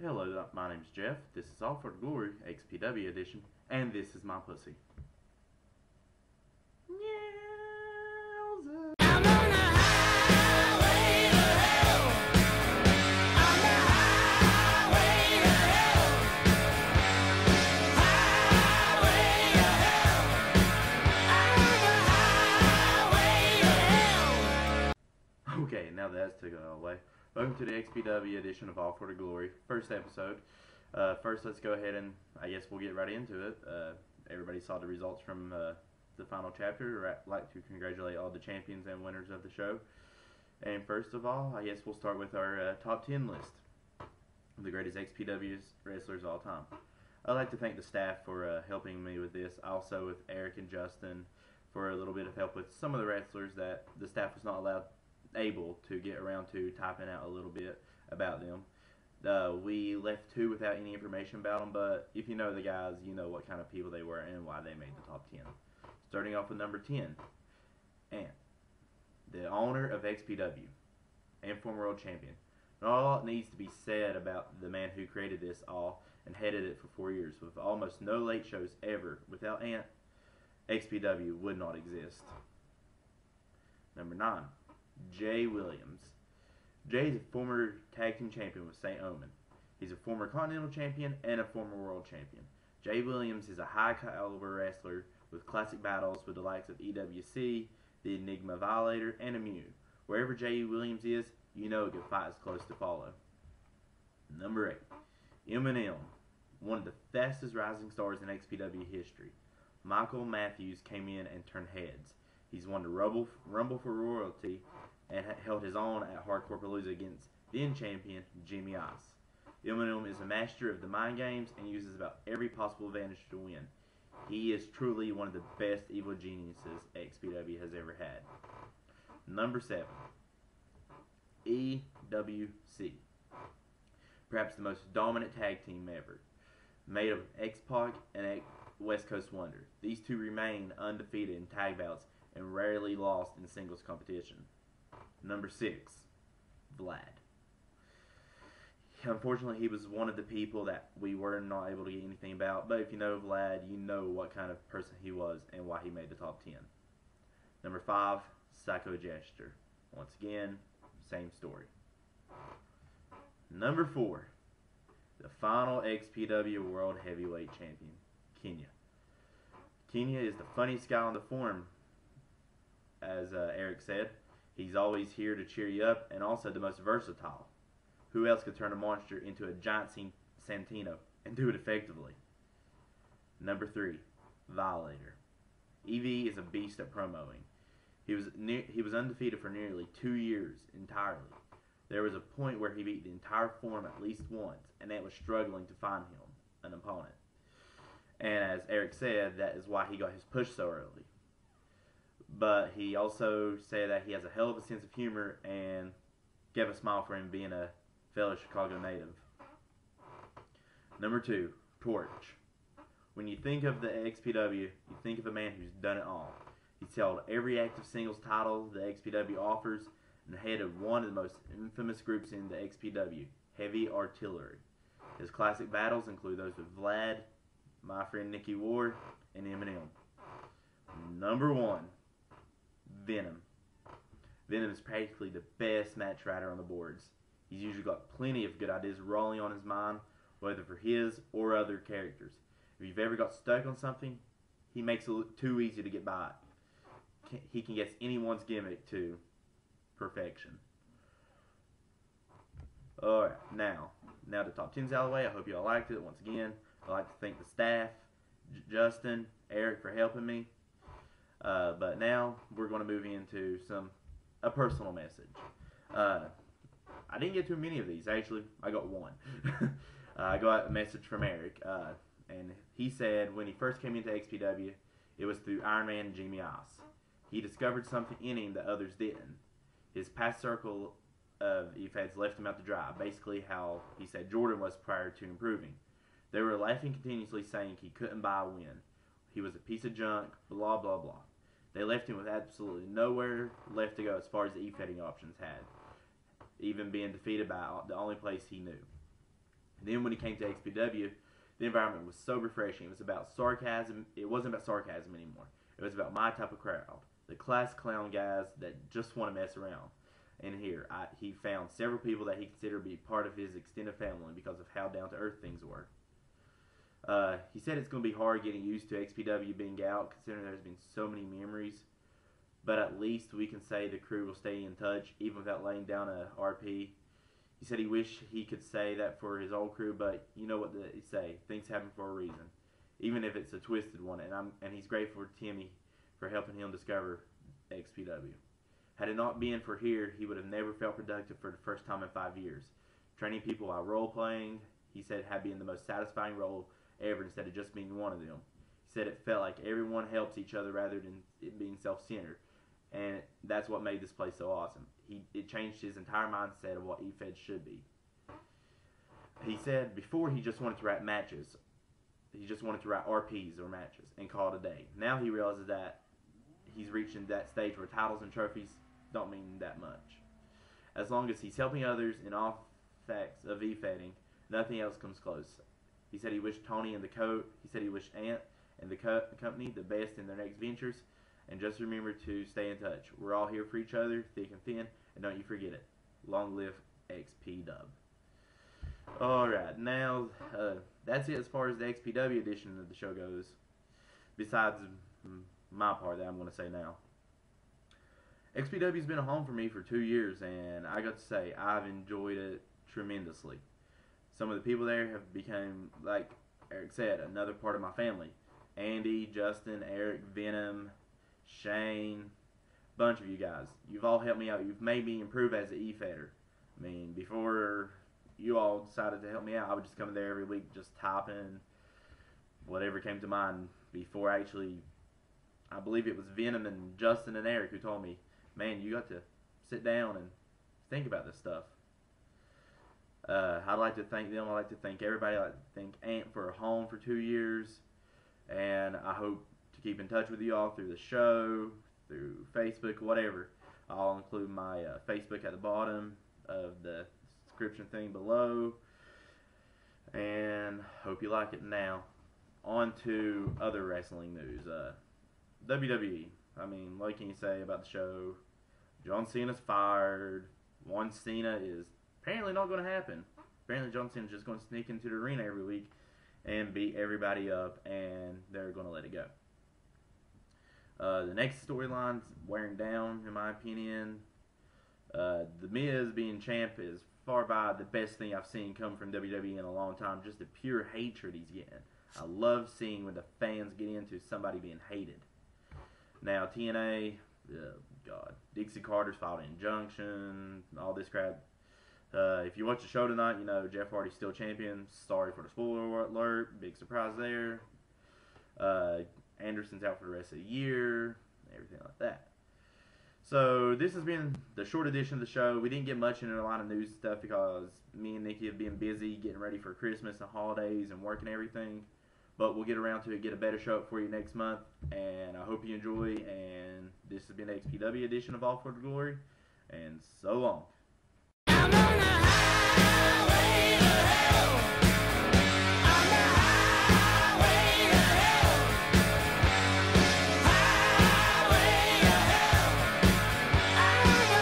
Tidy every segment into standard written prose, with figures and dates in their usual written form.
Hello, my name's Jeff. This is All for the Glory, XPW edition, and this is my pussy. I'm on the highway to hell. On the highway to hell. Highway to hell. I'm on the highway to hell. Okay, now that's took it all away. Welcome to the XPW edition of All for the Glory, first episode. First, let's go ahead and I guess we'll get right into it. Everybody saw the results from the final chapter. I'd like to congratulate all the champions and winners of the show. And first of all, I guess we'll start with our top 10 list of the greatest XPW wrestlers of all time. I'd like to thank the staff for helping me with this. Also with Eric and Justin for a little bit of help with some of the wrestlers that the staff was not able to get around to typing out a little bit about them. We left two without any information about them, but if you know the guys, you know what kind of people they were and why they made the top 10. Starting off with number 10, Ant, the owner of XPW and former world champion. Not a lot needs to be said about the man who created this all and headed it for 4 years. With almost no late shows ever, without Ant, XPW would not exist. Number 9, Jay Williams. Jay is a former tag team champion with St. Omen. He's a former Continental champion and a former world champion. Jay Williams is a high caliber wrestler with classic battles with the likes of EWC, the Enigma Violator, and Immune. Wherever Jay Williams is, you know a good fight is close to follow. Number 8, Eminem, one of the fastest rising stars in XPW history. Michael Matthews came in and turned heads. He's won the Rumble for Royalty and held his own at Hardcore Palooza against then champion Jimmy Ice. Eminem is a master of the mind games and uses about every possible advantage to win. He is truly one of the best evil geniuses XPW has ever had. Number 7, EWC. Perhaps the most dominant tag team ever. Made of X-Pac and West Coast Wonder. These two remain undefeated in tag bouts and rarely lost in singles competition. Number 6, Vlad. Unfortunately, he was one of the people that we were not able to get anything about, but if you know Vlad, you know what kind of person he was and why he made the top 10. Number 5, Psycho Gesture. Once again, same story. Number 4, the final XPW World Heavyweight Champion, Kenya. Kenya is the funniest guy on the forum, as Eric said. He's always here to cheer you up and also the most versatile. Who else could turn a monster into a giant Santino and do it effectively? Number 3, Violator. EV is a beast at promoing. He was undefeated for nearly 2 years entirely. There was a point where he beat the entire forum at least once, and that was struggling to find him an opponent. And as Eric said, that is why he got his push so early. But he also said that he has a hell of a sense of humor and gave a smile for him being a fellow Chicago native. Number 2, Torch. When you think of the XPW, you think of a man who's done it all. He's held every active singles title the XPW offers and headed one of the most infamous groups in the XPW, Heavy Artillery. His classic battles include those with Vlad, my friend Nicky Ward, and Eminem. Number 1, Venom. Venom is practically the best match writer on the boards. He's usually got plenty of good ideas rolling on his mind, whether for his or other characters. If you've ever got stuck on something, he makes it look too easy to get by. He can guess anyone's gimmick to perfection. Alright, now the top 10's out of the way. I hope you all liked it. Once again, I'd like to thank the staff, Justin, Eric for helping me. But now we're going to move into a personal message. I didn't get too many of these. Actually, I got one. I got a message from Eric, and he said when he first came into XPW, it was through Iron Man and Jimmy Ice. He discovered something in him that others didn't. His past circle of E-Feds left him out to dry. Basically how he said Jordan was prior to improving. They were laughing continuously, saying he couldn't buy a win. He was a piece of junk, blah, blah, blah. They left him with absolutely nowhere left to go as far as the E-Fetting options had, even being defeated by the only place he knew. Then when he came to XPW, the environment was so refreshing. It was about sarcasm. It wasn't about sarcasm anymore. It was about my type of crowd, the class clown guys that just want to mess around. And here, he found several people that he considered to be part of his extended family because of how down to earth things were. He said it's going to be hard getting used to XPW being out, considering there's been so many memories. But at least we can say the crew will stay in touch, even without laying down a RP. He said he wished he could say that for his old crew, but you know what they say, things happen for a reason, even if it's a twisted one. And he's grateful to Timmy for helping him discover XPW. Had it not been for here, he would have never felt productive for the first time in 5 years. Training people while role playing, he said, had been the most satisfying role ever instead of just being one of them. He said it felt like everyone helps each other rather than it being self-centered. And that's what made this place so awesome. It changed his entire mindset of what EFED should be. He said before he just wanted to write matches. He just wanted to write RPs or matches and call it a day. Now he realizes that he's reaching that stage where titles and trophies don't mean that much. As long as he's helping others in all facts of EFEDing, nothing else comes close. He said he wished Tony and he said he wished Ant and the company the best in their next ventures. And just remember to stay in touch. We're all here for each other, thick and thin, and don't you forget it. Long live XPW. Alright, now that's it as far as the XPW edition of the show goes. Besides my part that I'm going to say now. XPW's been a home for me for 2 years, and I got to say, I've enjoyed it tremendously. Some of the people there have become, like Eric said, another part of my family. Andy, Justin, Eric, Venom, Shane, bunch of you guys. You've all helped me out. You've made me improve as an E-Feder. I mean, before you all decided to help me out, I would just come there every week just typing whatever came to mind. Before actually, I believe it was Venom and Justin and Eric who told me, man, you got to sit down and think about this stuff. I'd like to thank them. I'd like to thank everybody. I'd like to thank Ant for a home for 2 years. And I hope to keep in touch with you all through the show, through Facebook, whatever. I'll include my Facebook at the bottom of the description thing below. And hope you like it. Now, on to other wrestling news. WWE. I mean, what can you say about the show? John Cena's fired. One Cena is apparently not going to happen. Apparently John Cena's just going to sneak into the arena every week and beat everybody up, and they're going to let it go. The next storyline's wearing down, in my opinion. The Miz being champ is far by the best thing I've seen come from WWE in a long time. Just the pure hatred he's getting. I love seeing when the fans get into somebody being hated. Now, TNA, God, Dixie Carter's filed an injunction, all this crap. If you watch the show tonight, you know Jeff Hardy's still champion. Sorry for the spoiler alert. Big surprise there. Anderson's out for the rest of the year. Everything like that. So this has been the short edition of the show. We didn't get much into a lot of news stuff because me and Nikki have been busy getting ready for Christmas and holidays and work and everything. But we'll get around to it, get a better show up for you next month. And I hope you enjoy. And this has been the XPW edition of All for the Glory. And so long. I'm on the highway to hell. On the highway to hell. Highway to hell. I'm on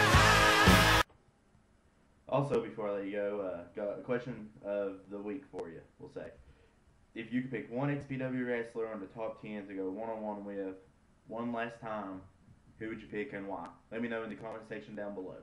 the Also, before I let you go, got a question of the week for you, we'll say. If you could pick one XPW wrestler on the top 10 to go one-on-one with one last time, who would you pick and why? Let me know in the comment section down below.